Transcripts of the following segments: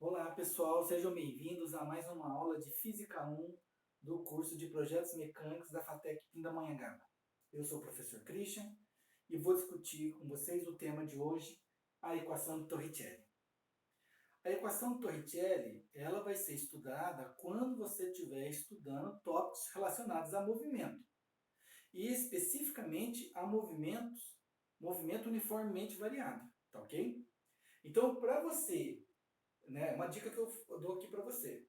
Olá pessoal, sejam bem-vindos a mais uma aula de Física 1 do curso de Projetos Mecânicos da FATEC Pindamonhangaba. Eu sou o professor Christian e vou discutir com vocês o tema de hoje, a equação de Torricelli. A equação de Torricelli ela vai ser estudada quando você estiver estudando tópicos relacionados a movimento e especificamente a movimento uniformemente variado, tá ok? Então, para você, uma dica que eu dou aqui para você.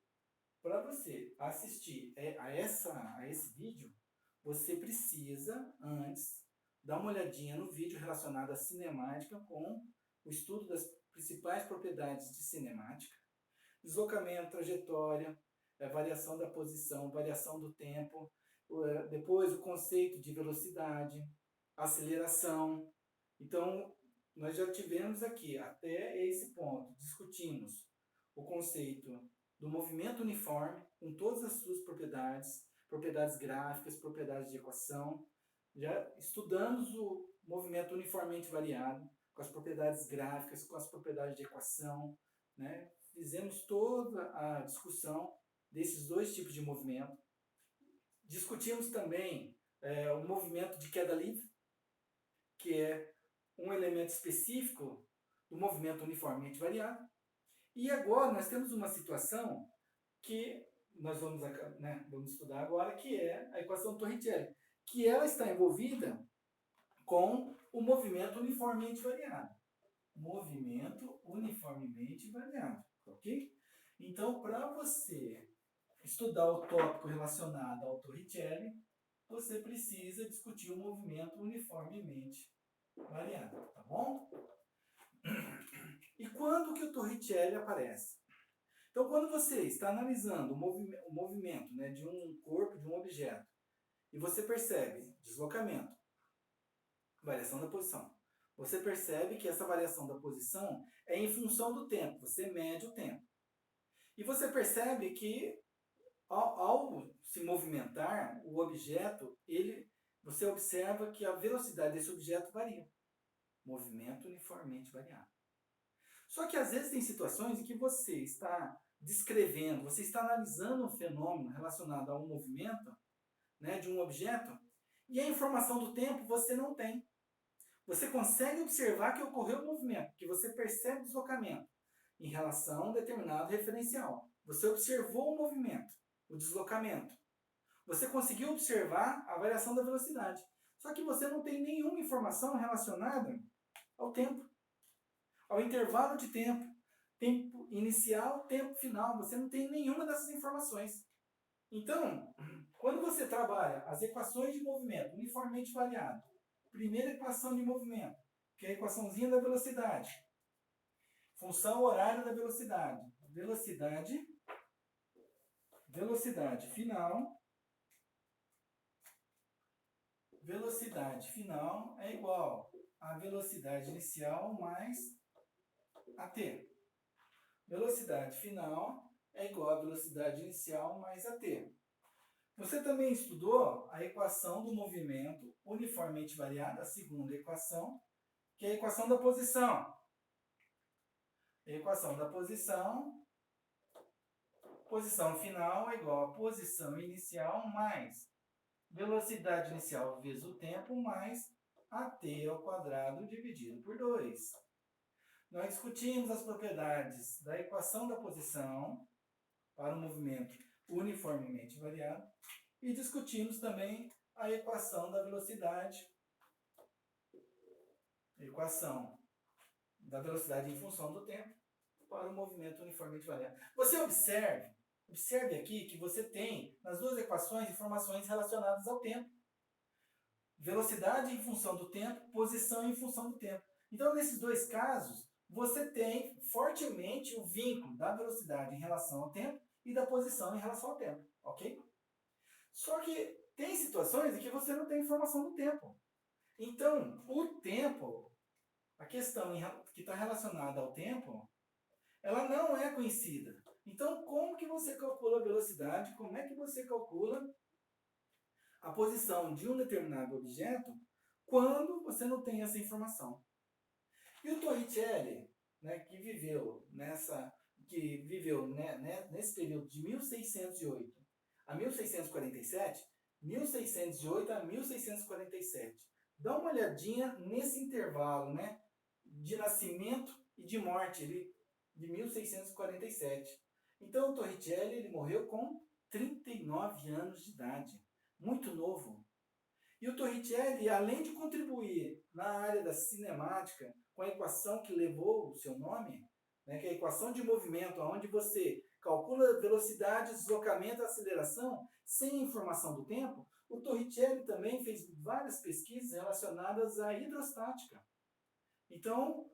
Para você assistir a esse vídeo, você precisa, antes, dar uma olhadinha no vídeo relacionado à cinemática com o estudo das principais propriedades de cinemática, deslocamento, trajetória, variação da posição, variação do tempo, depois o conceito de velocidade, aceleração. Então, nós já tivemos aqui, até esse ponto, discutimos o conceito do movimento uniforme, com todas as suas propriedades, propriedades gráficas, propriedades de equação. Já estudamos o movimento uniformemente variado, com as propriedades gráficas, com as propriedades de equação, né? Fizemos toda a discussão desses dois tipos de movimento. Discutimos também o movimento de queda livre, que é um elemento específico do movimento uniformemente variado. E agora nós temos uma situação que nós vamos estudar agora, que é a equação Torricelli, que ela está envolvida com o movimento uniformemente variado. Movimento uniformemente variado, ok? Então, para você estudar o tópico relacionado ao Torricelli, você precisa discutir o movimento uniformemente variado, tá bom? E quando que o Torricelli aparece? Então, quando você está analisando o movimento, de um corpo, de um objeto, e você percebe deslocamento, variação da posição, você percebe que essa variação da posição é em função do tempo, você mede o tempo. E você percebe que ao se movimentar, o objeto, você observa que a velocidade desse objeto varia. Movimento uniformemente variado. Só que às vezes tem situações em que você está descrevendo, você está analisando um fenômeno relacionado a um movimento, de um objeto, e a informação do tempo você não tem. Você consegue observar que ocorreu o movimento, que você percebe o deslocamento em relação a um determinado referencial. Você observou o movimento, o deslocamento. Você conseguiu observar a variação da velocidade. Só que você não tem nenhuma informação relacionada ao tempo, ao intervalo de tempo, tempo inicial, tempo final. Você não tem nenhuma dessas informações. Então, quando você trabalha as equações de movimento uniformemente variado, primeira equação de movimento, que é a equaçãozinha da velocidade, função horária da velocidade, velocidade final é igual a velocidade inicial mais a t. Velocidade final é igual a velocidade inicial mais a t. Você também estudou a equação do movimento uniformemente variado, a segunda equação, que é a equação da posição. A equação da posição final é igual a posição inicial mais velocidade inicial vezes o tempo mais at ao quadrado dividido por 2. Nós discutimos as propriedades da equação da posição para o movimento uniformemente variado e discutimos também a equação da velocidade, em função do tempo para o movimento uniformemente variado. Você observe aqui que você tem nas duas equações informações relacionadas ao tempo. Velocidade em função do tempo, posição em função do tempo. Então, nesses dois casos, você tem fortemente o vínculo da velocidade em relação ao tempo e da posição em relação ao tempo, ok? Só que tem situações em que você não tem informação do tempo. Então, o tempo, a questão que está relacionada ao tempo, ela não é conhecida. Então, como que você calcula a velocidade? Como é que você calcula a posição de um determinado objeto quando você não tem essa informação? E o Torricelli, que viveu que viveu, né, nesse período de 1608 a 1647, 1608 a 1647. Dá uma olhadinha nesse intervalo, né, de nascimento e de morte, de 1647. Então o Torricelli ele morreu com 39 anos de idade, muito novo. E o Torricelli, além de contribuir na área da cinemática com a equação que levou o seu nome, né, que é a equação de movimento, onde você calcula velocidade, deslocamento e aceleração sem informação do tempo, o Torricelli também fez várias pesquisas relacionadas à hidrostática. Então,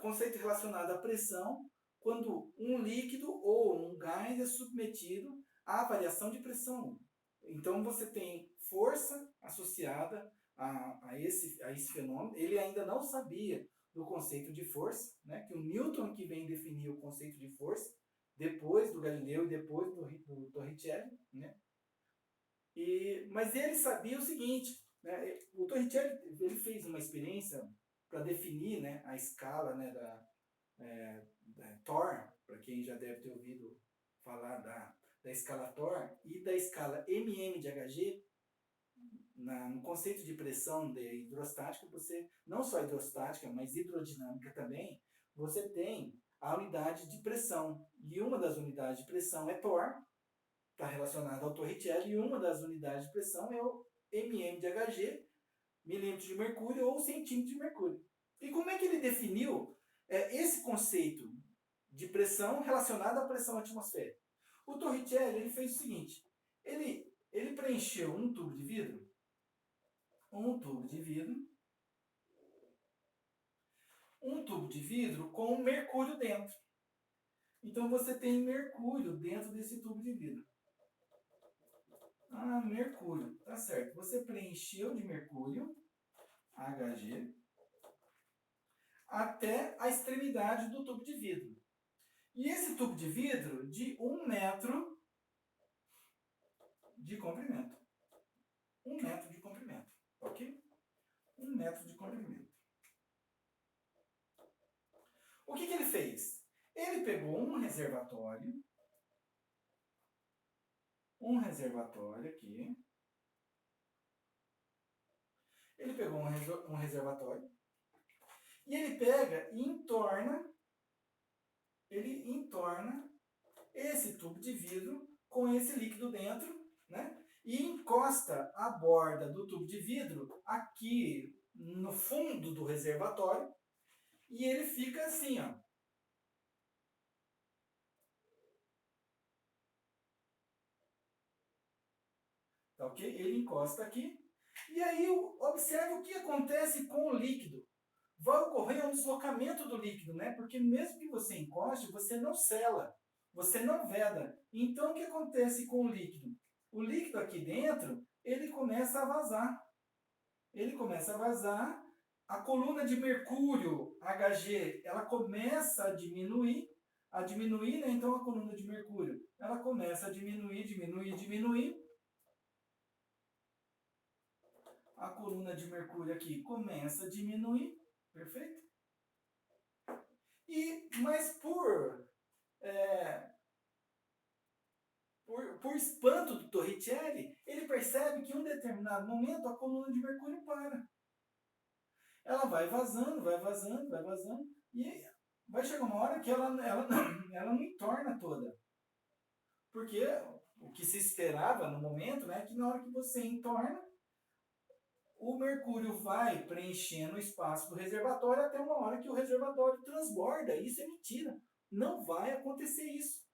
conceito relacionado à pressão, quando um líquido ou um gás é submetido à variação de pressão. Então, você tem força associada a esse fenômeno. Ele ainda não sabia do conceito de força, né? Que o Newton que vem definir o conceito de força, depois do Galileu e depois do Torricelli, né? Mas ele sabia o seguinte, né? O Torricelli ele fez uma experiência para definir, né, a escala, né, da Thor, para quem já deve ter ouvido falar da escala Thor e da escala mm de Hg. No conceito de pressão de hidrostática, você, não só hidrostática, mas hidrodinâmica também, você tem a unidade de pressão. E uma das unidades de pressão é Thor, está relacionada ao Torricelli, e uma das unidades de pressão é o mm de Hg, milímetros de mercúrio ou centímetros de mercúrio. E como é que ele definiu esse conceito de pressão relacionado à pressão atmosférica? O Torricelli ele fez o seguinte, ele preencheu um tubo de vidro com mercúrio dentro. Então você tem mercúrio dentro desse tubo de vidro. Ah, mercúrio, tá certo. Você preencheu de mercúrio, Hg, até a extremidade do tubo de vidro. E esse tubo de vidro de 1 metro de comprimento. 1 metro de comprimento, ok? 1 metro de comprimento. O que ele fez? Ele pegou um reservatório aqui. Ele pegou um reservatório e ele pega e entorna esse tubo de vidro com esse líquido dentro, né? E encosta a borda do tubo de vidro aqui no fundo do reservatório e ele fica assim, ó. Tá ok? Ele encosta aqui. E aí observe o que acontece com o líquido. Vai ocorrer um deslocamento do líquido, né? Porque mesmo que você encoste, você não sela, você não veda. Então o que acontece com o líquido? O líquido aqui dentro, ele começa a vazar. A coluna de mercúrio, Hg, ela começa a diminuir, né? Então a coluna de mercúrio, ela começa a diminuir. A coluna de mercúrio aqui começa a diminuir, perfeito? Mas por espanto do Torricelli, ele percebe que em um determinado momento a coluna de mercúrio para. Ela vai vazando, e vai chegar uma hora que ela não entorna toda. Porque o que se esperava no momento, né, é que na hora que você entorna, o mercúrio vai preenchendo o espaço do reservatório até uma hora que o reservatório transborda. Isso é mentira. Não vai acontecer isso.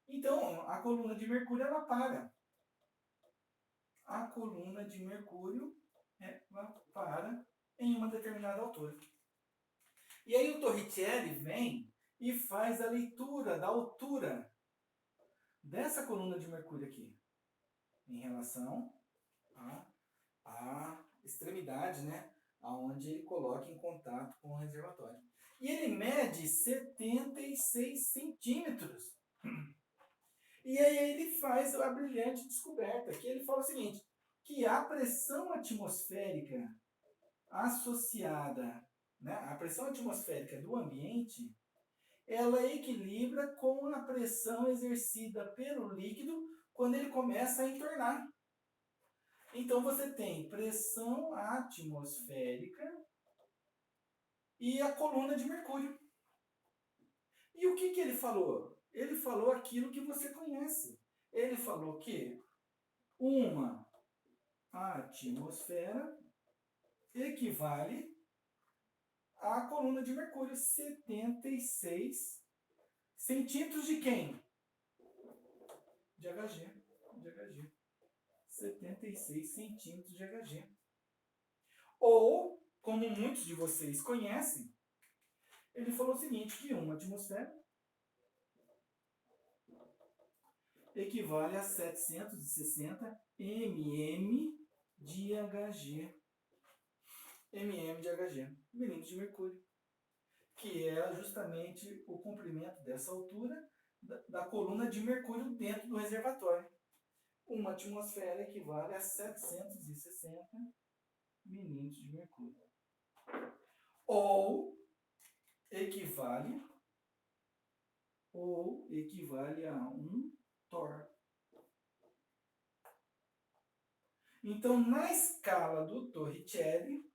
Então, a coluna de mercúrio ela para. A coluna de mercúrio ela para em uma determinada altura. E aí o Torricelli vem e faz a leitura da altura dessa coluna de mercúrio aqui em relação à extremidade, né, aonde ele coloca em contato com o reservatório. E ele mede 76 centímetros. E aí ele faz a brilhante descoberta, que ele fala o seguinte, que a pressão atmosférica associada, né, a pressão atmosférica do ambiente, ela equilibra com a pressão exercida pelo líquido quando ele começa a entornar. Então você tem pressão atmosférica e a coluna de mercúrio. E o que ele falou? Ele falou aquilo que você conhece. Ele falou que uma atmosfera equivale à coluna de mercúrio. 76 centímetros de quem? De Hg. 76 centímetros de Hg. Ou, como muitos de vocês conhecem, ele falou o seguinte, que uma atmosfera equivale a 760 mm de Hg. mm de Hg, milímetros de mercúrio, que é justamente o comprimento dessa altura da coluna de mercúrio dentro do reservatório. Uma atmosfera equivale a 760 milímetros de mercúrio. Ou equivale a 1 torr. Então, na escala do Torricelli,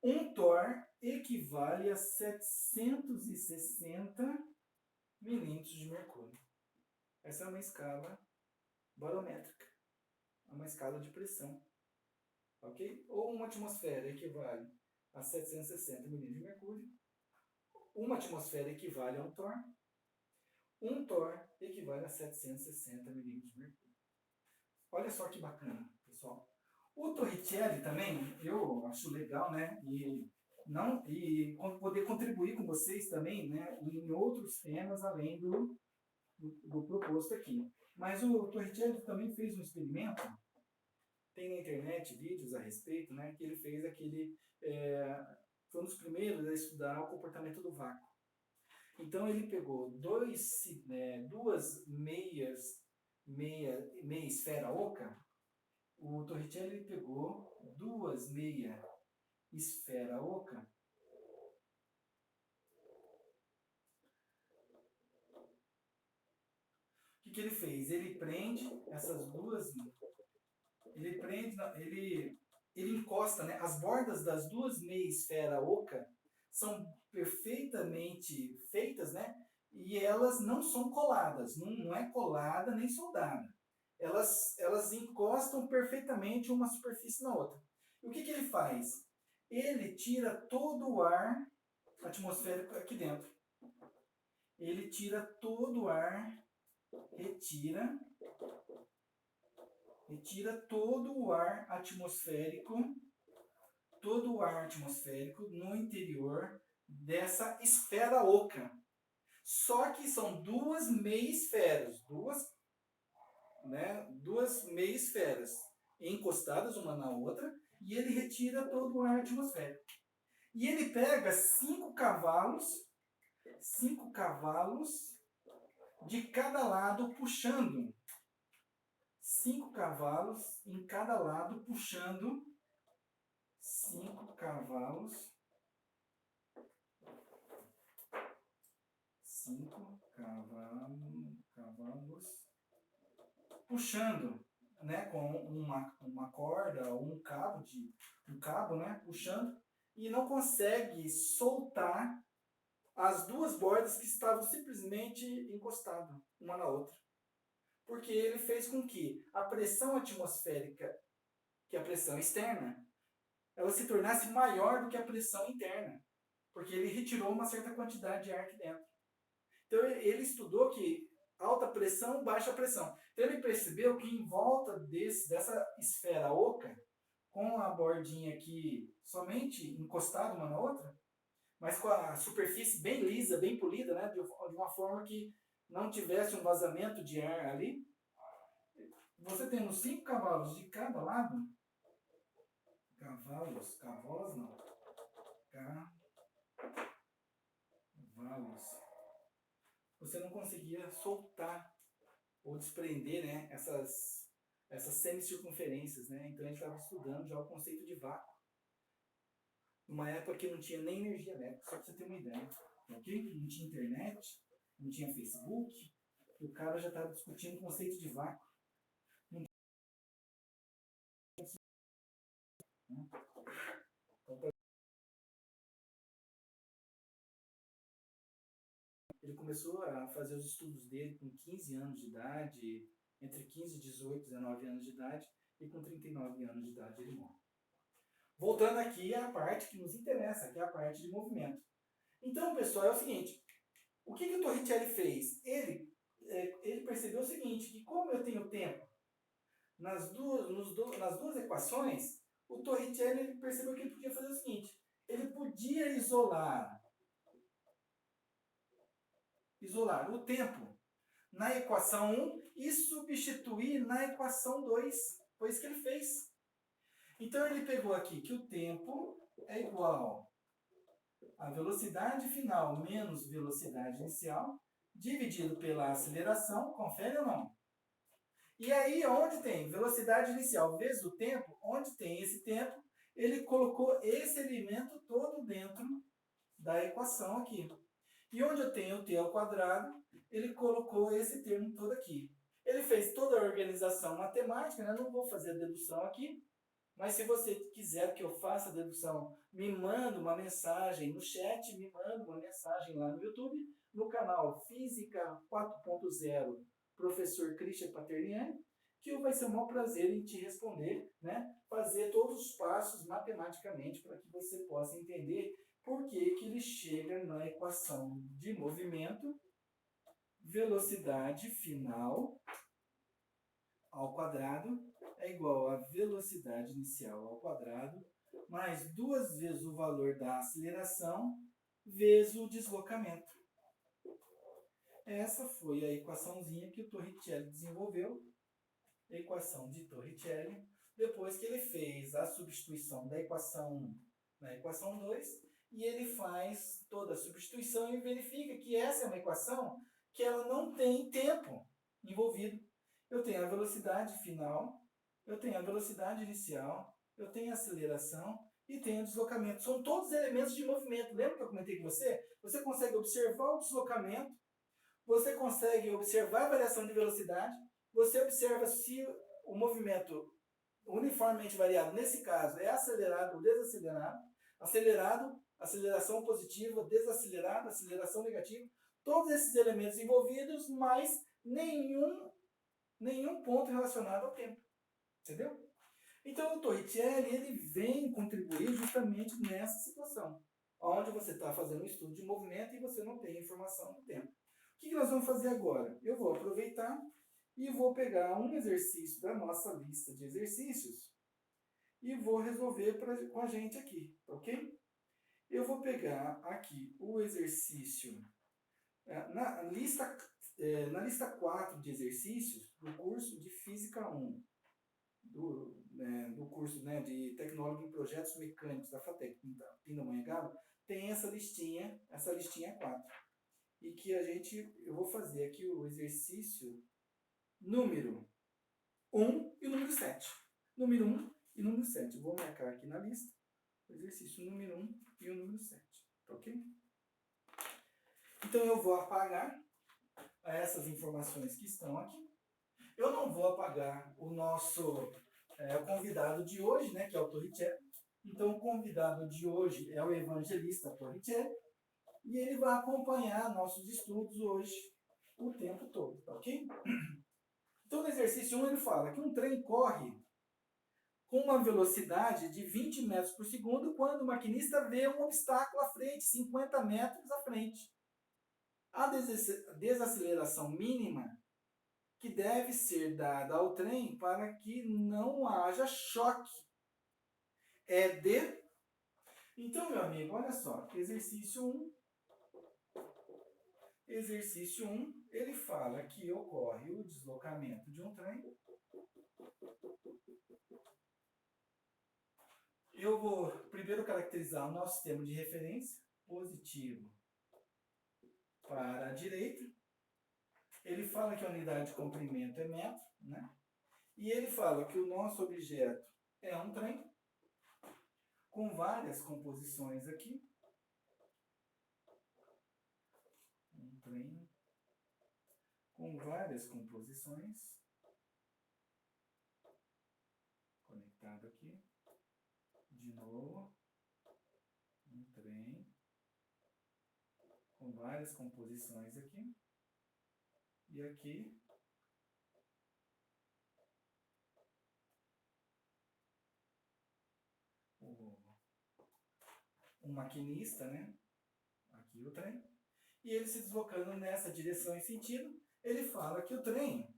1 torr equivale a 760 milímetros de mercúrio. Essa é uma escala barométrica, é uma escala de pressão. Ok? Ou uma atmosfera equivale a 760 milímetros de mercúrio. Uma atmosfera equivale a 1 torr. 1 torr equivale a 760 milímetros de mercúrio. Olha só que bacana, pessoal. O Torricelli também, eu acho legal, né? E poder contribuir com vocês também, né? Em outros temas além do proposto aqui. Mas o Torricelli também fez um experimento, tem na internet vídeos a respeito, né? Que ele fez foi um dos primeiros a estudar o comportamento do vácuo. Então ele pegou duas meia esfera oca. O Torricelli pegou duas meia esfera oca O que ele fez? Ele prende essas duas, ele encosta, né? As bordas das duas meia esfera oca são perfeitamente feitas, né? E elas não são coladas, não é colada nem soldada. Elas encostam perfeitamente uma superfície na outra. E o que ele faz? Ele tira todo o ar atmosférico aqui dentro. Ele tira todo o ar, retira todo o ar atmosférico no interior dessa esfera oca. Só que são duas meia-esferas, duas meia-esferas encostadas uma na outra, e ele retira todo o ar atmosférico. E ele pega 5 cavalos de cada lado puxando. 5 cavalos em cada lado puxando. 5 cavalos. 5 cavalos puxando, né, com uma corda ou um cabo, né, puxando, e não consegue soltar as duas bordas que estavam simplesmente encostadas uma na outra. Porque ele fez com que a pressão atmosférica, que é a pressão externa, ela se tornasse maior do que a pressão interna. Porque ele retirou uma certa quantidade de ar aqui dentro. Então ele estudou que alta pressão, baixa pressão. Então ele percebeu que em volta dessa esfera oca, com a bordinha aqui somente encostada uma na outra, mas com a superfície bem lisa, bem polida, né, de uma forma que não tivesse um vazamento de ar ali, você tendo 5 cavalos de cada lado, cavalos não, cavalos, você não conseguia soltar ou desprender, né, essas semicircunferências, né? Então ele estava estudando já o conceito de vácuo, numa época que não tinha nem energia elétrica, só para você ter uma ideia. ok? Não tinha internet, não tinha Facebook, e o cara já estava discutindo o conceito de vácuo. Não tinha, né? Então, ele começou a fazer os estudos dele com 15 anos de idade, entre 15 e 18, 19 anos de idade, e com 39 anos de idade ele morre. Voltando aqui à parte que nos interessa, que é a parte de movimento. Então, pessoal, é o seguinte, o que o Torricelli fez? Ele percebeu o seguinte, que como eu tenho tempo nas duas equações, o Torricelli ele percebeu que ele podia fazer o seguinte, ele podia isolar o tempo na equação 1 e substituir na equação 2. Foi isso que ele fez. Então ele pegou aqui que o tempo é igual a velocidade final menos velocidade inicial, dividido pela aceleração, confere ou não? E aí, onde tem velocidade inicial vezes o tempo, onde tem esse tempo, ele colocou esse elemento todo dentro da equação aqui. E onde eu tenho o t ao quadrado, ele colocou esse termo todo aqui. Ele fez toda a organização matemática, né? Não vou fazer a dedução aqui, mas se você quiser que eu faça a dedução, me manda uma mensagem no chat, me manda uma mensagem lá no YouTube, no canal Física 4.0, Professor Christian Paterniani, que vai ser um maior prazer em te responder, né? Fazer todos os passos matematicamente para que você possa entender por que ele chega na equação de movimento, velocidade final ao quadrado é igual a velocidade inicial ao quadrado, mais 2 vezes o valor da aceleração, vezes o deslocamento. Essa foi a equaçãozinha que o Torricelli desenvolveu, a equação de Torricelli, depois que ele fez a substituição da equação 1 na equação 2, e ele faz toda a substituição e verifica que essa é uma equação que ela não tem tempo envolvido. Eu tenho a velocidade final, eu tenho a velocidade inicial, eu tenho a aceleração e tenho o deslocamento. São todos elementos de movimento. Lembra que eu comentei com você? Você consegue observar o deslocamento, você consegue observar a variação de velocidade, você observa se o movimento uniformemente variado, nesse caso, é acelerado ou desacelerado, acelerado, aceleração positiva, desacelerado, aceleração negativa, todos esses elementos envolvidos, mas nenhum ponto relacionado ao tempo. Entendeu? Então o Torricelli ele vem contribuir justamente nessa situação, onde você está fazendo um estudo de movimento e você não tem informação do tempo. O que nós vamos fazer agora? Eu vou aproveitar e vou pegar um exercício da nossa lista de exercícios e vou resolver com a gente aqui, ok? Eu vou pegar aqui o exercício na lista 4 de exercícios do curso de Física 1, do curso de Tecnólogo em Projetos Mecânicos da FATEC Pindamonhangaba, tem essa listinha 4. E que eu vou fazer aqui o exercício número 1 e o número 7. Número 1 e número 7. Eu vou marcar aqui na lista o exercício número 1 e o número 7. Tá ok? Então eu vou apagar essas informações que estão aqui. Eu não vou apagar o nosso convidado de hoje, né, que é o Torricelli. Então o convidado de hoje é o evangelista Torricelli. E ele vai acompanhar nossos estudos hoje o tempo todo, tá ok? Então, no exercício 1, ele fala que um trem corre com uma velocidade de 20 metros por segundo quando o maquinista vê um obstáculo à frente, 50 metros à frente. A desaceleração mínima que deve ser dada ao trem para que não haja choque é de... Então, meu amigo, olha só, exercício 1. Exercício 1, ele fala que ocorre o deslocamento de um trem. Eu vou primeiro caracterizar o nosso sistema de referência, positivo para a direita. Ele fala que a unidade de comprimento é metro, né? E ele fala que o nosso objeto é um trem, com várias composições aqui. trem com várias composições, conectado aqui, de novo, um trem com várias composições aqui, e aqui um maquinista, né? Aqui o trem, e ele se deslocando nessa direção e sentido, ele fala que o trem,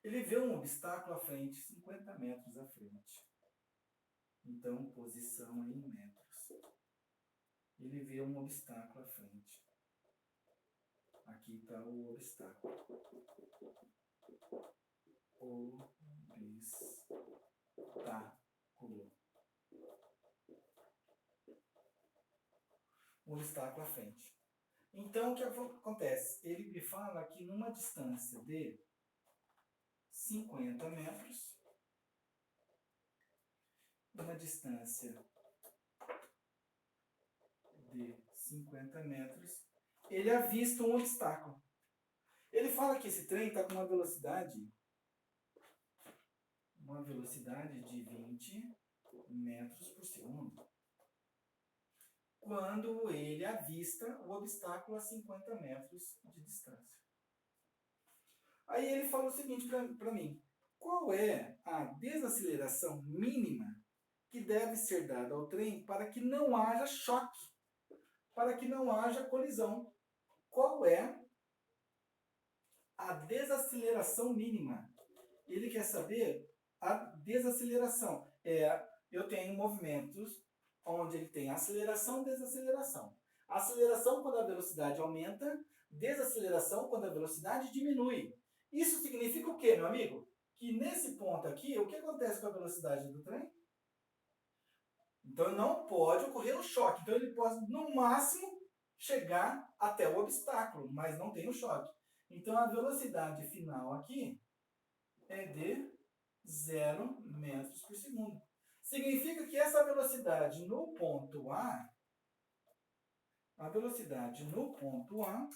ele vê um obstáculo à frente, 50 metros à frente. Então, posição em metros. Ele vê um obstáculo à frente. Aqui está o obstáculo. Obstáculo. Um obstáculo à frente. Então, o que acontece? Ele me fala que numa distância de 50 metros, uma distância de 50 metros, ele avista um obstáculo. Ele fala que esse trem está com uma velocidade de 20 metros por segundo, quando ele avista o obstáculo a 50 metros de distância. Aí ele fala o seguinte para mim: qual é a desaceleração mínima que deve ser dada ao trem para que não haja choque, para que não haja colisão? Qual é a desaceleração mínima? Ele quer saber a desaceleração. Eu tenho movimentos onde ele tem aceleração e desaceleração. Aceleração quando a velocidade aumenta, desaceleração quando a velocidade diminui. Isso significa o quê, meu amigo? Que nesse ponto aqui, o que acontece com a velocidade do trem? Então não pode ocorrer um choque. Então ele pode, no máximo, chegar até o obstáculo, mas não tem o choque. Então a velocidade final aqui é de 0 metros por segundo. Significa que essa velocidade no ponto A, a velocidade no ponto A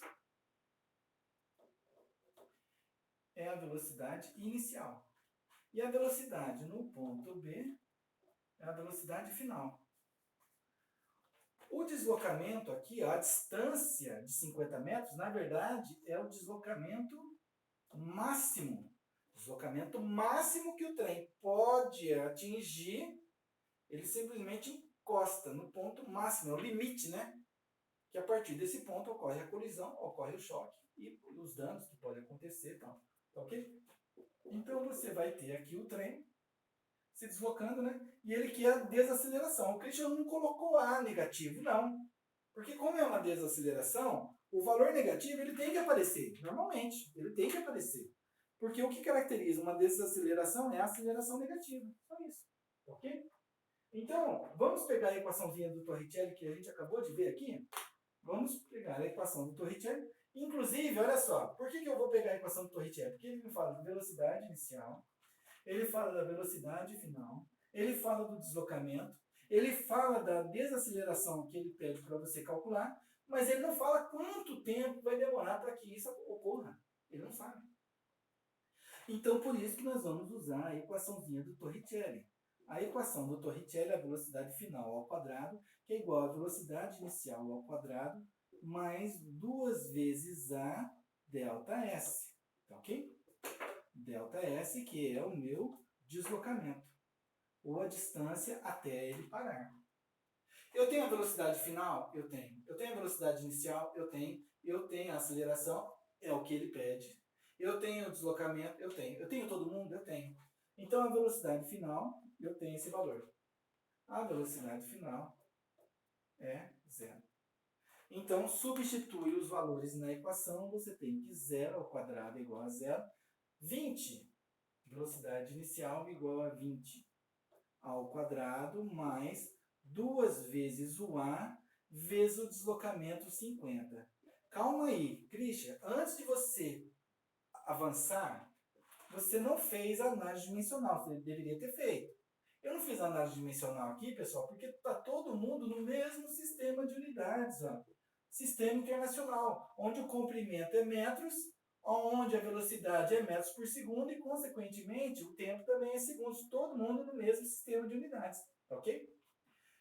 é a velocidade inicial. E a velocidade no ponto B é a velocidade final. O deslocamento aqui, a distância de 50 metros, na verdade, é o deslocamento máximo. Deslocamento máximo que o trem pode atingir, ele simplesmente encosta no ponto máximo, é o limite, né? Que a partir desse ponto ocorre a colisão, ocorre o choque e os danos que podem acontecer, tá ok? Então você vai ter aqui o trem se deslocando, né? E ele quer a desaceleração. O Christian não colocou A negativo, não. Porque como é uma desaceleração, o valor negativo ele tem que aparecer, normalmente. Ele tem que aparecer. Porque o que caracteriza uma desaceleração é a aceleração negativa. Só isso. Ok? Então, vamos pegar a equaçãozinha do Torricelli que a gente acabou de ver aqui. Vamos pegar a equação do Torricelli. Inclusive, olha só, por que eu vou pegar a equação do Torricelli? Porque ele me fala de velocidade inicial, ele fala da velocidade final, ele fala do deslocamento, ele fala da desaceleração que ele pede para você calcular, mas ele não fala quanto tempo vai demorar para que isso ocorra. Ele não sabe. Então, por isso que nós vamos usar a equaçãozinha do Torricelli. A equação do Torricelli é a velocidade final ao quadrado, que é igual à velocidade inicial ao quadrado, mais 2 vezes a delta S. Tá ok? Delta S, que é o meu deslocamento, ou a distância até ele parar. Eu tenho a velocidade final? Eu tenho. Eu tenho a velocidade inicial? Eu tenho. Eu tenho a aceleração? É o que ele pede. Eu tenho o deslocamento? Eu tenho. Eu tenho todo mundo? Eu tenho. Então, a velocidade final, eu tenho esse valor. A velocidade final é 0. Então, substitui os valores na equação, você tem que 0 ao quadrado é igual a 0. 20, velocidade inicial igual a 20 ao quadrado, mais 2 vezes o A, vezes o deslocamento 50. Calma aí, Christian, antes de você avançar, você não fez a análise dimensional, você deveria ter feito. Eu não fiz a análise dimensional aqui, pessoal, porque está todo mundo no mesmo sistema de unidades. Ó. sistema internacional, onde o comprimento é metros, onde a velocidade é metros por segundo e, consequentemente, o tempo também é segundos, todo mundo no mesmo sistema de unidades, ok?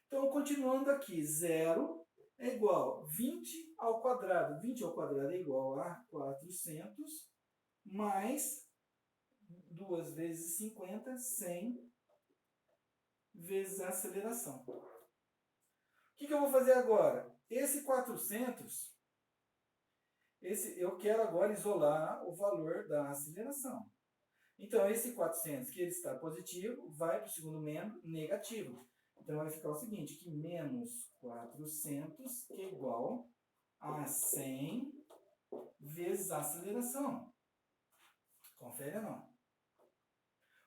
Então, continuando aqui, 0 é igual a 20 ao quadrado. 20 ao quadrado é igual a 400 mais 2 vezes 50, 100 vezes a aceleração. O que eu vou fazer agora? Esse 400, eu quero agora isolar o valor da aceleração. Então, esse 400, que ele está positivo, vai para o segundo membro negativo. Então, vai ficar o seguinte, que menos 400, que é igual a 100 vezes a aceleração. Confere ou não?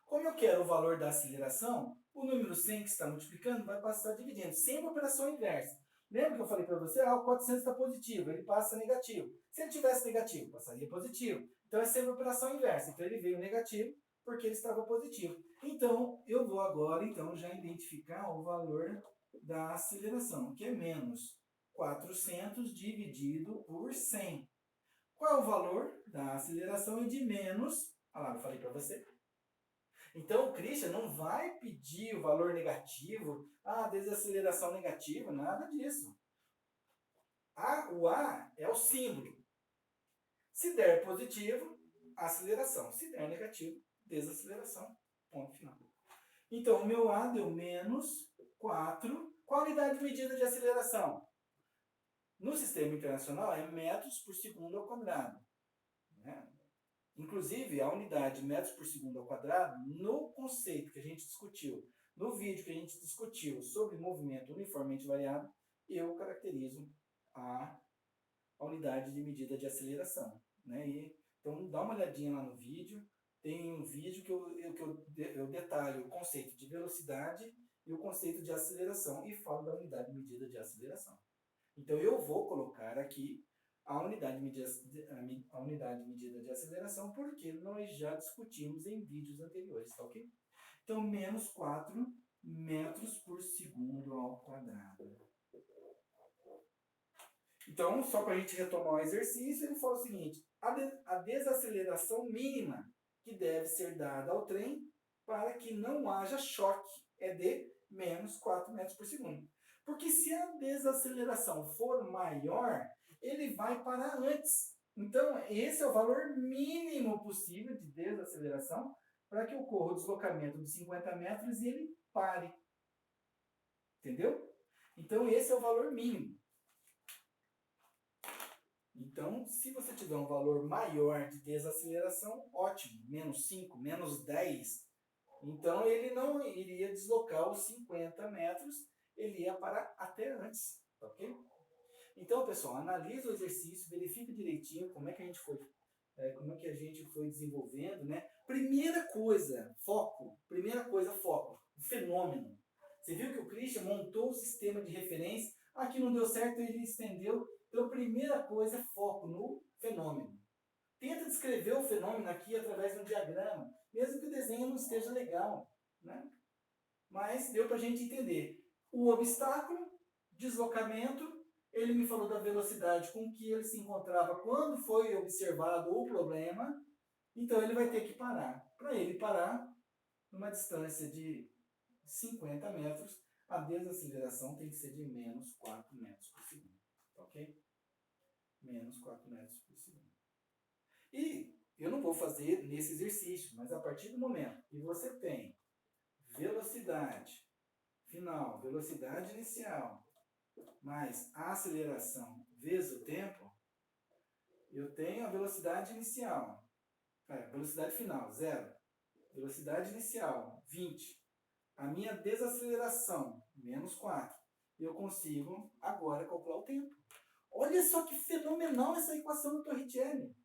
Como eu quero o valor da aceleração, o número 100 que está multiplicando vai passar dividindo, sempre operação inversa. Lembra que eu falei para você? O 400 está positivo, ele passa negativo. Se ele tivesse negativo, passaria positivo. Então, é sempre operação inversa. Então, ele veio negativo porque ele estava positivo. Então, eu vou agora já identificar o valor da aceleração, que é menos 400 dividido por 100. Qual é o valor da aceleração? É de menos... Olha lá, eu falei para você. Então, o Christian não vai pedir o valor negativo, desaceleração negativa, nada disso. O A é o símbolo. Se der positivo, aceleração. Se der negativo, desaceleração. Ponto final. Então, o meu A deu menos 4. Qual a unidade de medida de aceleração? No sistema internacional é metros por segundo ao quadrado. Né? Inclusive, a unidade metros por segundo ao quadrado, no conceito que a gente discutiu, no vídeo que a gente discutiu sobre movimento uniformemente variado, eu caracterizo a unidade de medida de aceleração. Né? Então, dá uma olhadinha lá no vídeo. Tem um vídeo que eu detalho o conceito de velocidade e o conceito de aceleração e falo da unidade de medida de aceleração. Então, eu vou colocar aqui a unidade de medida de aceleração, porque nós já discutimos em vídeos anteriores, tá ok? Então, menos 4 metros por segundo ao quadrado. Então, só para a gente retomar o exercício, ele fala o seguinte, a desaceleração mínima que deve ser dada ao trem para que não haja choque é de menos 4 metros por segundo. Porque se a desaceleração for maior, ele vai parar antes. Então, esse é o valor mínimo possível de desaceleração para que ocorra o deslocamento de 50 metros e ele pare. Entendeu? Então, esse é o valor mínimo. Então, se você tiver um valor maior de desaceleração, ótimo. Menos 5, menos 10. Então, ele não iria deslocar os 50 metros, ele ia parar até antes. Ok? Então, pessoal, analisa o exercício, verifica direitinho como é que a gente foi, desenvolvendo, né? Primeira coisa, foco. O fenômeno. Você viu que o Christian montou o sistema de referência, aqui não deu certo, ele estendeu. Então, primeira coisa é foco no fenômeno. Tenta descrever o fenômeno aqui através de um diagrama, mesmo que o desenho não esteja legal, né? Mas deu para a gente entender. O obstáculo, deslocamento, ele me falou da velocidade com que ele se encontrava quando foi observado o problema, então ele vai ter que parar. Para ele parar, numa distância de 50 metros, a desaceleração tem que ser de menos 4 metros por segundo. Ok? Menos 4 metros por segundo. E eu não vou fazer nesse exercício, mas a partir do momento que você tem velocidade final, velocidade inicial, mais a aceleração vezes o tempo, eu tenho a velocidade inicial, velocidade final, 0. Velocidade inicial, 20. A minha desaceleração, menos 4. Eu consigo agora calcular o tempo. Olha só que fenomenal essa equação do Torricelli.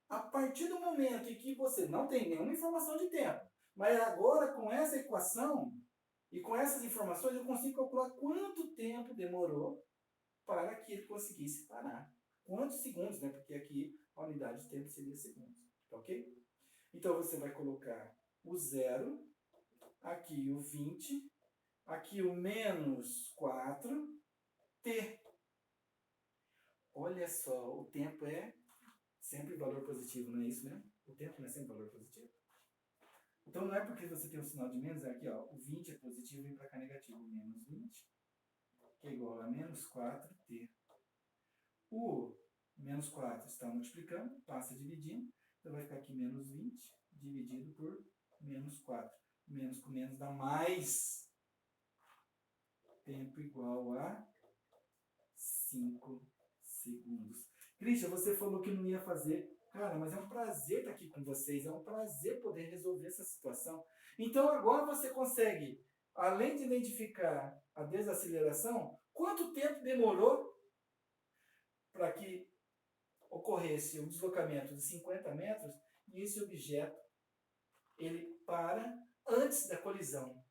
A partir do momento em que você não tem nenhuma informação de tempo, mas agora com essa equação e com essas informações eu consigo calcular quanto tempo demorou para que ele conseguisse parar. Quantos segundos, né? Porque aqui a unidade de tempo seria segundos. Tá ok? Então você vai colocar o 0, aqui o 20, aqui o menos 4, t. Olha só, o tempo é sempre valor positivo, não é isso mesmo? O tempo não é sempre valor positivo. Então não é porque você tem um sinal de menos, aqui ó, o 20 é positivo e vem para cá negativo. Menos 20, que é igual a menos 4t. O menos 4 está multiplicando, passa dividindo, então vai ficar aqui menos 20 dividido por menos 4. Menos com menos dá mais. Tempo igual a 5 segundos. Christian, você falou que não ia fazer. Cara, mas é um prazer estar aqui com vocês. É um prazer poder resolver essa situação. Então agora você consegue, além de identificar a desaceleração, quanto tempo demorou para que ocorresse um deslocamento de 50 metros e esse objeto ele para antes da colisão.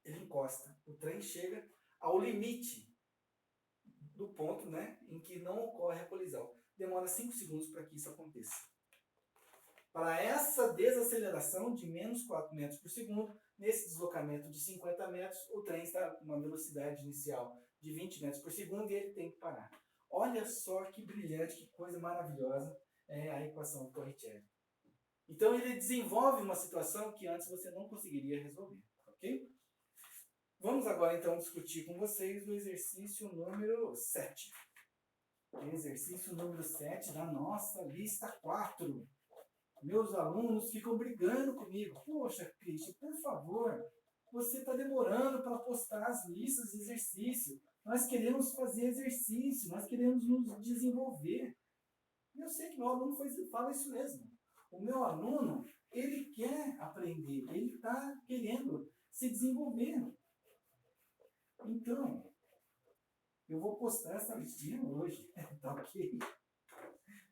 Ele encosta. O trem chega ao limite do ponto, né, em que não ocorre a colisão. Demora 5 segundos para que isso aconteça. Para essa desaceleração de menos 4 metros por segundo, nesse deslocamento de 50 metros, o trem está com uma velocidade inicial de 20 metros por segundo e ele tem que parar. Olha só que brilhante, que coisa maravilhosa é a equação do Torricelli. Então ele desenvolve uma situação que antes você não conseguiria resolver, ok? Vamos agora então discutir com vocês o exercício número 7. Exercício número 7 da nossa lista 4. Meus alunos ficam brigando comigo. Poxa, Cristian, por favor, você está demorando para postar as listas de exercício. Nós queremos fazer exercício, nós queremos nos desenvolver. E eu sei que meu aluno fala isso mesmo. O meu aluno, ele quer aprender, ele está querendo se desenvolver. Então, eu vou postar essa listinha hoje, tá ok?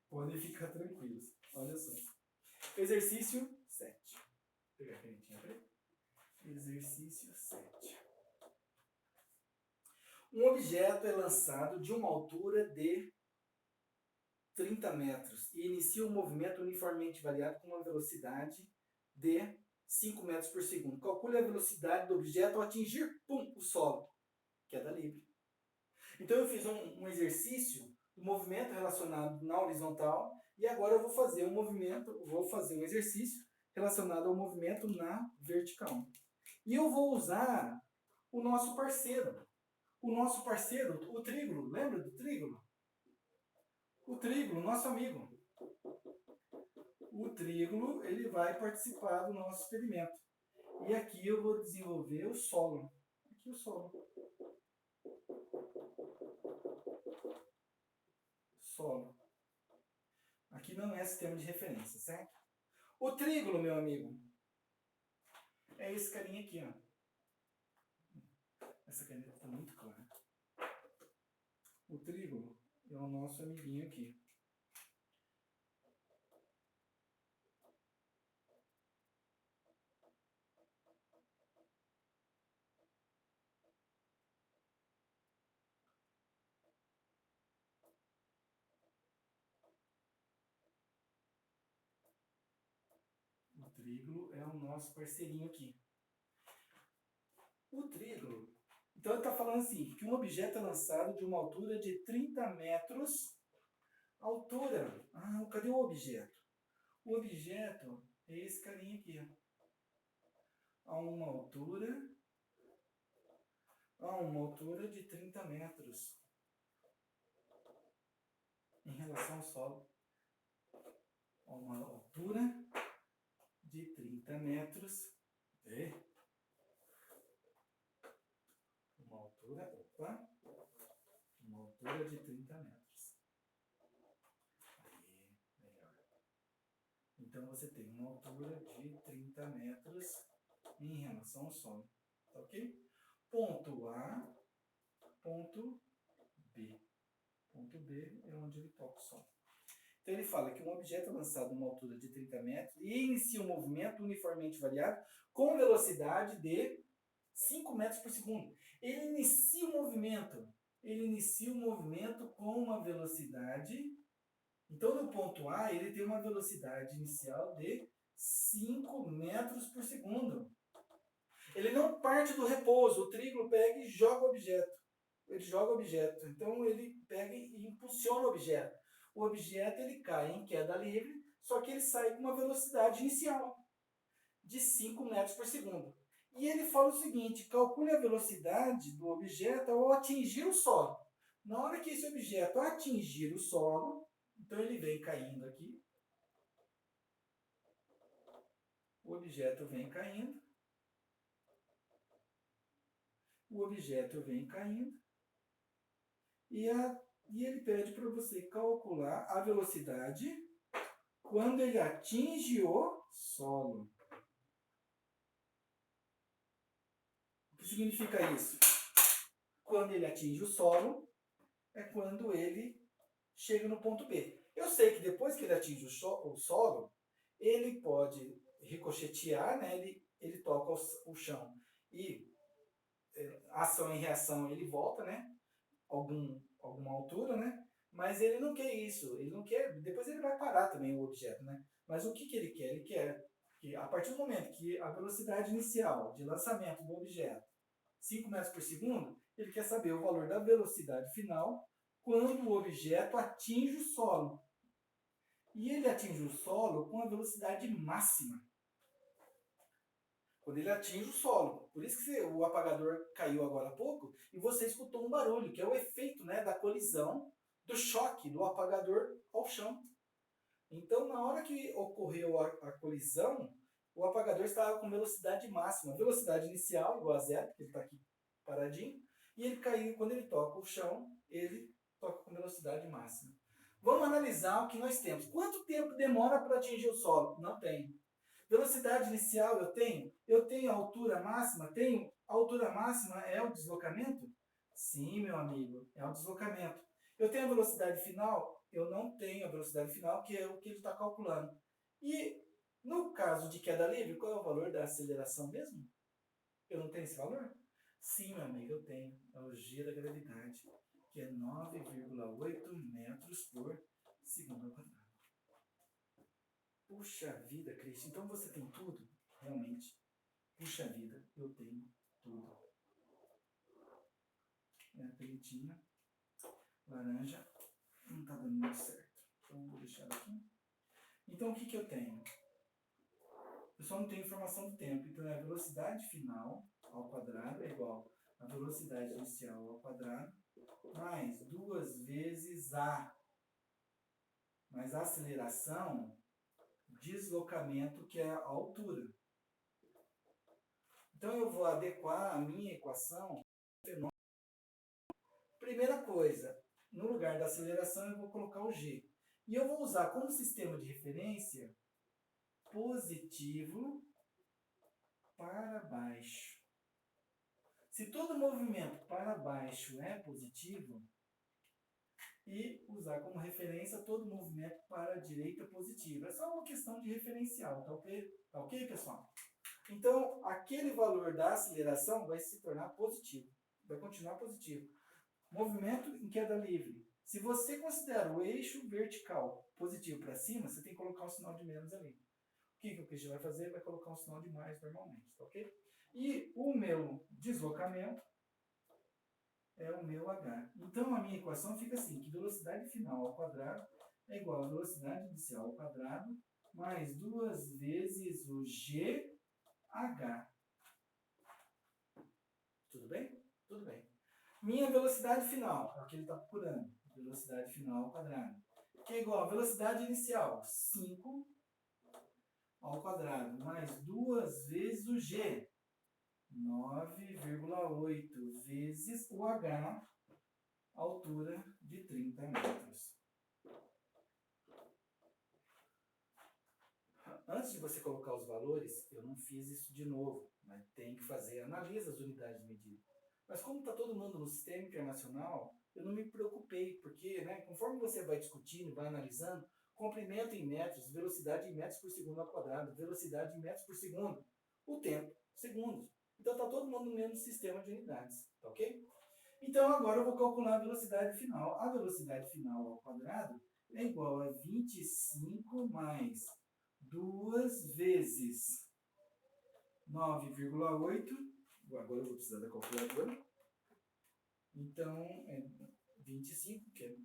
Podem ficar tranquilos. Olha só. Exercício 7. Vou pegar a canetinha preta. Exercício 7. Um objeto é lançado de uma altura de 30 metros e inicia um movimento uniformemente variado com uma velocidade de 5 metros por segundo. Calcule a velocidade do objeto ao atingir o solo. Queda livre. Então eu fiz um exercício do movimento relacionado na horizontal e agora eu vou fazer um exercício relacionado ao movimento na vertical. E eu vou usar o nosso parceiro. O nosso parceiro, o trígono, lembra do trígono? O trígono, nosso amigo. O trígono, ele vai participar do nosso experimento. E aqui eu vou desenvolver o solo. Aqui o solo. Solo. Aqui não é sistema de referência, certo? O trígono, meu amigo, é esse carinha aqui, ó. Essa caneta está muito clara. O trígono é o nosso amiguinho aqui. O trígono é o nosso parceirinho aqui. O trígono, então ele está falando assim, que um objeto é lançado de uma altura de 30 metros. Altura, cadê o objeto? O objeto é esse carinha aqui, ó. A uma altura de 30 metros em relação ao solo. A uma altura de 30 metros. Uma altura de 30 metros. Aí, melhor. Então você tem uma altura de 30 metros em relação ao solo. Tá ok? Ponto A, ponto B. Ponto B é onde ele toca o solo. Então ele fala que um objeto é lançado a uma altura de 30 metros e inicia um movimento uniformemente variado com velocidade de 5 metros por segundo. Ele inicia o movimento com uma velocidade. Então no ponto A ele tem uma velocidade inicial de 5 metros por segundo. Ele não parte do repouso, o trígono pega e joga o objeto. ele joga o objeto. Então ele pega e impulsiona o objeto. O objeto ele cai em queda livre, só que ele sai com uma velocidade inicial de 5 metros por segundo. E ele fala o seguinte, calcule a velocidade do objeto ao atingir o solo. Na hora que esse objeto atingir o solo, então ele vem caindo aqui, o objeto vem caindo, o objeto vem caindo, e ele pede para você calcular a velocidade quando ele atinge o solo. O que significa isso? Quando ele atinge o solo, é quando ele chega no ponto B. Eu sei que depois que ele atinge o solo, ele pode ricochetear, né? Ele toca o chão e ação e reação ele volta, né? Alguma altura, né? Mas ele não quer isso, ele não quer, depois ele vai parar também o objeto, né? Mas o que ele quer? Ele quer que a partir do momento que a velocidade inicial de lançamento do objeto 5 metros por segundo, ele quer saber o valor da velocidade final quando o objeto atinge o solo. E ele atinge o solo com a velocidade máxima. Quando ele atinge o solo. Por isso que o apagador caiu agora há pouco e você escutou um barulho, que é o efeito, né, da colisão, do choque do apagador ao chão. Então, na hora que ocorreu a colisão, o apagador estava com velocidade máxima. Velocidade inicial igual a zero, porque ele está aqui paradinho. E ele caiu, quando ele toca o chão, ele toca com velocidade máxima. Vamos analisar o que nós temos. Quanto tempo demora para atingir o solo? Não tem. Velocidade inicial eu tenho? Eu tenho a altura máxima? Tenho. A altura máxima é o deslocamento? Sim, meu amigo, é o deslocamento. Eu tenho a velocidade final? Eu não tenho a velocidade final, que é o que ele está calculando. E no caso de queda livre, qual é o valor da aceleração mesmo? Eu não tenho esse valor? Sim, meu amigo, eu tenho. É o G da gravidade, que é 9,8 metros por segundo ao quadrado. Puxa vida, Cristian, então você tem tudo? Realmente. Puxa vida, eu tenho tudo. É a pretinha, laranja, não está dando muito certo. Então vou deixar aqui. Então o que eu tenho? Eu só não tenho informação do tempo. Então é a velocidade final ao quadrado é igual a velocidade inicial ao quadrado mais 2 vezes a mais a aceleração, deslocamento, que é a altura. Então eu vou adequar a minha equação. Primeira coisa, no lugar da aceleração eu vou colocar o g. E eu vou usar como sistema de referência positivo para baixo. Se todo movimento para baixo é positivo, e usar como referência todo movimento para a direita positivo. É só uma questão de referencial, tá ok? Tá ok, pessoal? Então, aquele valor da aceleração vai se tornar positivo. Vai continuar positivo. Movimento em queda livre. Se você considera o eixo vertical positivo para cima, você tem que colocar um sinal de menos ali. O que o Christian vai fazer? Vai colocar um sinal de mais normalmente, tá ok? E o meu deslocamento é o meu h. Então, a minha equação fica assim, que velocidade final ao quadrado é igual a velocidade inicial ao quadrado mais 2 vezes o gh. Tudo bem? Tudo bem. Minha velocidade final, é o que ele está procurando. Velocidade final ao quadrado. Que é igual a velocidade inicial, 5 ao quadrado, mais 2 vezes o g. 9,8 vezes o h, altura de 30 metros. Antes de você colocar os valores, eu não fiz isso de novo, mas tem que fazer, analisa as unidades de medida. Mas como está todo mundo no sistema internacional, eu não me preocupei, porque, né, conforme você vai discutindo, vai analisando, comprimento em metros, velocidade em metros por segundo ao quadrado, velocidade em metros por segundo, o tempo, segundos. Então está todo mundo no mesmo sistema de unidades, tá ok? Então agora eu vou calcular a velocidade final. A velocidade final ao quadrado é igual a 25 mais 2 vezes 9,8. Agora eu vou precisar da calculadora. Então, é 25, que é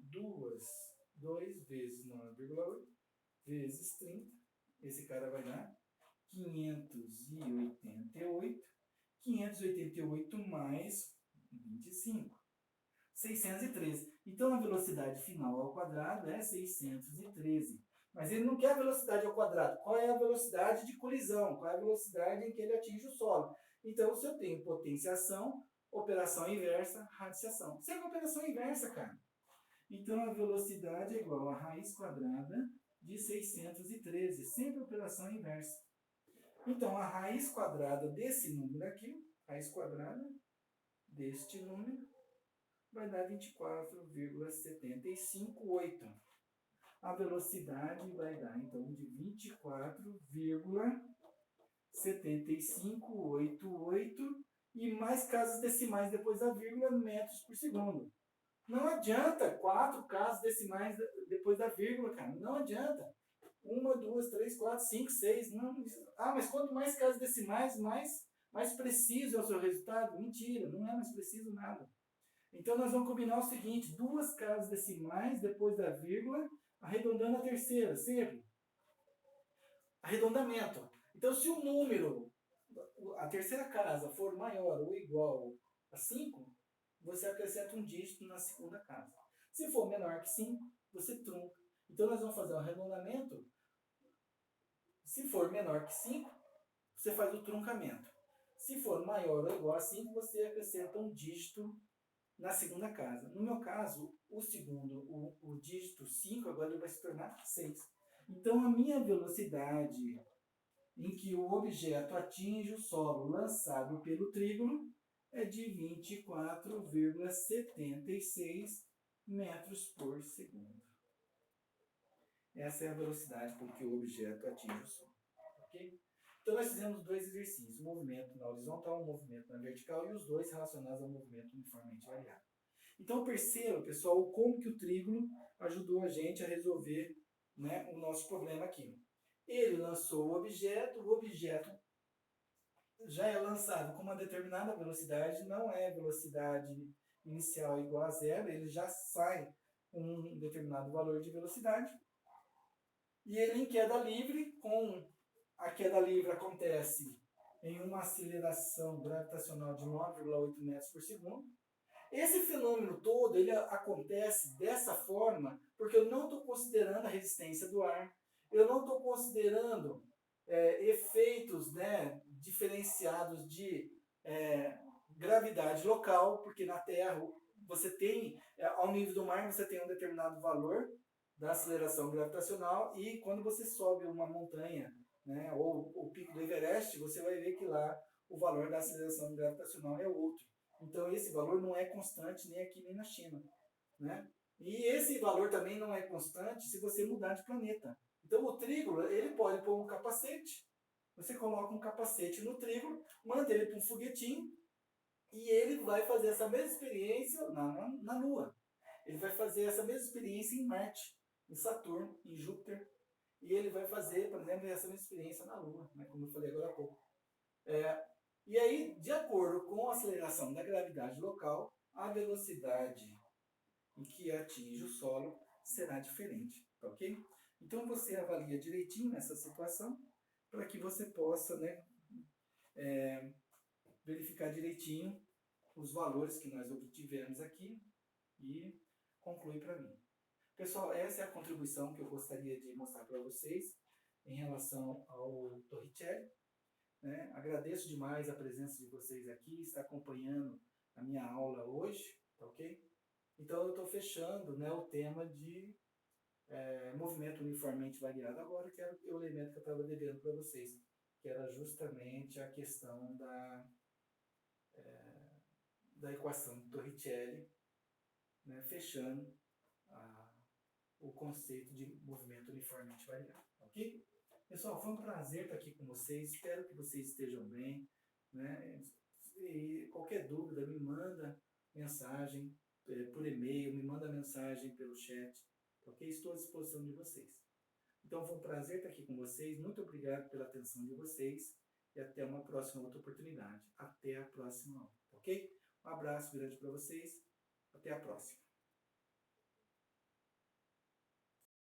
2 vezes 9,8, vezes 30. Esse cara vai dar 588. 588 mais 25. 613. Então, a velocidade final ao quadrado é 613. Mas ele não quer a velocidade ao quadrado. Qual é a velocidade de colisão? Qual é a velocidade em que ele atinge o solo? Então, se eu tenho potenciação, operação inversa, radiciação. Sempre operação inversa, cara. Então, a velocidade é igual a raiz quadrada de 613. Sempre operação inversa. Então, a raiz quadrada desse número aqui, raiz quadrada deste número, vai dar 24,758. A velocidade vai dar, então, de 24,7588 e mais casas decimais depois da vírgula, metros por segundo. Não adianta 4 casas decimais depois da vírgula, cara. Não adianta. 1, 2, 3, 4, 5, 6. Não. Mas quanto mais casas decimais, mais preciso é o seu resultado? Mentira, não é mais preciso nada. Então, nós vamos combinar o seguinte: 2 casas decimais depois da vírgula, arredondando a terceira, sempre. Arredondamento. Então, se o número, a terceira casa, for maior ou igual a 5, você acrescenta um dígito na segunda casa. Se for menor que 5, você trunca. Então, nós vamos fazer um arredondamento. Se for menor que 5, você faz o truncamento. Se for maior ou igual a 5, você acrescenta um dígito na segunda casa. No meu caso, o segundo, o dígito 5, agora ele vai se tornar 6. Então, a minha velocidade em que o objeto atinge o solo lançado pelo trígono é de 24,76 metros por segundo. Essa é a velocidade com que o objeto atinge o solo. Ok? Então, nós fizemos 2 exercícios, um movimento na horizontal, um movimento na vertical, e os dois relacionados ao movimento uniformemente variável. Então, perceba, pessoal, como que o trígono ajudou a gente a resolver, né, o nosso problema aqui. Ele lançou o objeto já é lançado com uma determinada velocidade, não é velocidade inicial igual a zero, ele já sai com um determinado valor de velocidade. E ele em queda livre, a queda livre acontece em uma aceleração gravitacional de 9,8 metros por segundo. Esse fenômeno todo, ele acontece dessa forma porque eu não estou considerando a resistência do ar, eu não estou considerando efeitos, né, diferenciados de gravidade local, porque na Terra você tem, ao nível do mar, você tem um determinado valor da aceleração gravitacional, e quando você sobe uma montanha, né, ou o pico do Everest, você vai ver que lá o valor da aceleração gravitacional é outro. Então, esse valor não é constante nem aqui nem na China, né? E esse valor também não é constante se você mudar de planeta. Então, o trígono, ele pode pôr um capacete. Você coloca um capacete no trígono, manda ele para um foguetinho, e ele vai fazer essa mesma experiência na Lua. Ele vai fazer essa mesma experiência em Marte, em Saturno, em Júpiter. E ele vai fazer, por exemplo, essa mesma experiência na Lua, né, como eu falei agora há pouco. E aí, de acordo com a aceleração da gravidade local, a velocidade em que atinge o solo será diferente, tá ok? Então você avalia direitinho essa situação para que você possa, né, verificar direitinho os valores que nós obtivemos aqui e concluir para mim. Pessoal, essa é a contribuição que eu gostaria de mostrar para vocês em relação ao Torricelli. Né? Agradeço demais a presença de vocês aqui, está acompanhando a minha aula hoje, tá ok? Então eu estou fechando, né, o tema de movimento uniformemente variado agora, que era o elemento que eu estava devendo para vocês, que era justamente a questão da equação de Torricelli, né, fechando o conceito de movimento uniformemente variado, ok? Pessoal, foi um prazer estar aqui com vocês, espero que vocês estejam bem, né? E qualquer dúvida, me manda mensagem por e-mail, me manda mensagem pelo chat, ok? Estou à disposição de vocês. Então foi um prazer estar aqui com vocês, muito obrigado pela atenção de vocês e até uma próxima outra oportunidade. Até a próxima aula, ok? Um abraço grande para vocês Até a próxima.